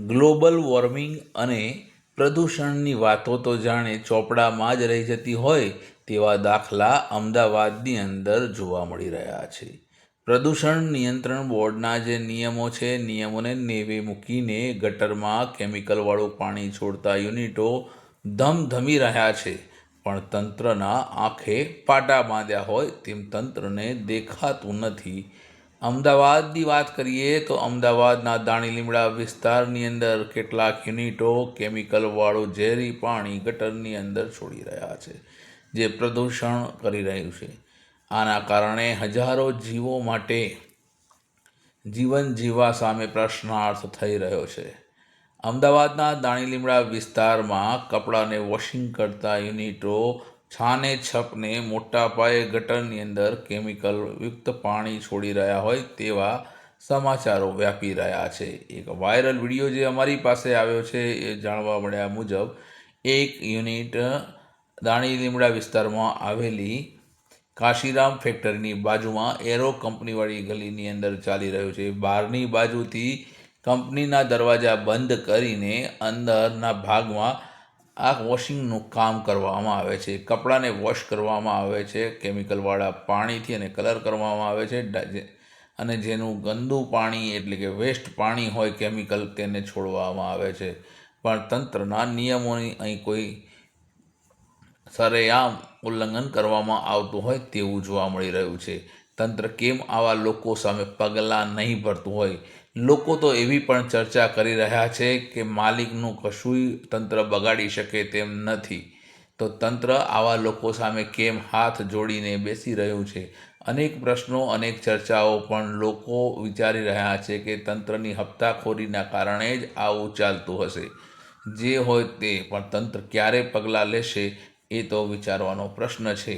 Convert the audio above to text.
Global warming અને પ્રદૂષણની વાતો તો જાણે ચોપડામાં જ રહી જતી હોય તેવા દાખલા અમદાવાદની અંદર જોવા મળી રહ્યા છે. પ્રદૂષણ નિયંત્રણ બોર્ડના જે નિયમો છે, નિયમોને નેવે મૂકીને ગટરમાં કેમિકલવાળું પાણી છોડતા યુનિટો ધમધમી રહ્યા છે, પણ તંત્રના આંખે પાટા બાંધ્યા હોય તેમ તંત્રને દેખાતું નથી. અમદાવાદની વાત કરીએ તો અમદાવાદના દાણીલીમડા વિસ્તારની અંદર કેટલાક યુનિટો કેમિકલવાળું ઝેરી પાણી ગટરની અંદર છોડી રહ્યા છે, જે પ્રદૂષણ કરી રહ્યું છે. આના કારણે હજારો જીવો માટે જીવન જીવવા સામે પ્રશ્નાર્થ થઈ રહ્યો છે. અમદાવાદના દાણીલીમડા વિસ્તારમાં કપડાને વોશિંગ કરતા યુનિટો છાને છપને મોટા પાયે ગટરની અંદર કેમિકલયુક્ત પાણી છોડી રહ્યા હોય તેવા સમાચારો વ્યાપી રહ્યા છે. એક વાયરલ વિડીયો જે અમારી પાસે આવ્યો છે એ જાણવા મળ્યા મુજબ એક યુનિટ દાણીલીમડા વિસ્તારમાં આવેલી કાશીરામ ફેક્ટરીની બાજુમાં એરો કંપનીવાળી ગલીની અંદર ચાલી રહ્યું છે. બહારની બાજુથી કંપનીના દરવાજા બંધ કરીને અંદરના ભાગમાં આ વોશિંગનું કામ કરવામાં આવે છે. કપડાને વોશ કરવામાં આવે છે કેમિકલવાળા પાણીથી અને કલર કરવામાં આવે છે, અને જેનું ગંદુ પાણી એટલે કે વેસ્ટ પાણી હોય કેમિકલ તેને છોડવામાં આવે છે. પણ તંત્રના નિયમોની અહીં કોઈ સરેઆમ ઉલ્લંઘન કરવામાં આવતું હોય તેવું જોવા મળી રહ્યું છે. તંત્ર કેમ આવા લોકો સામે પગલાં નહીં ભરતું હોય? લોકો તો એવી પણ ચર્ચા કરી રહ્યા છે કે માલિકનું કશુંય તંત્ર બગાડી શકે તેમ નથી, તો તંત્ર આવા લોકો સામે કેમ હાથ જોડીને બેસી રહ્યું છે? અનેક પ્રશ્નો, અનેક ચર્ચાઓ પણ લોકો વિચારી રહ્યા છે કે તંત્રની હપ્તાખોરીના કારણે જ આવું ચાલતું હશે. જે હોય તે, પણ તંત્ર ક્યારે પગલાં લેશે એ તો વિચારવાનો પ્રશ્ન છે.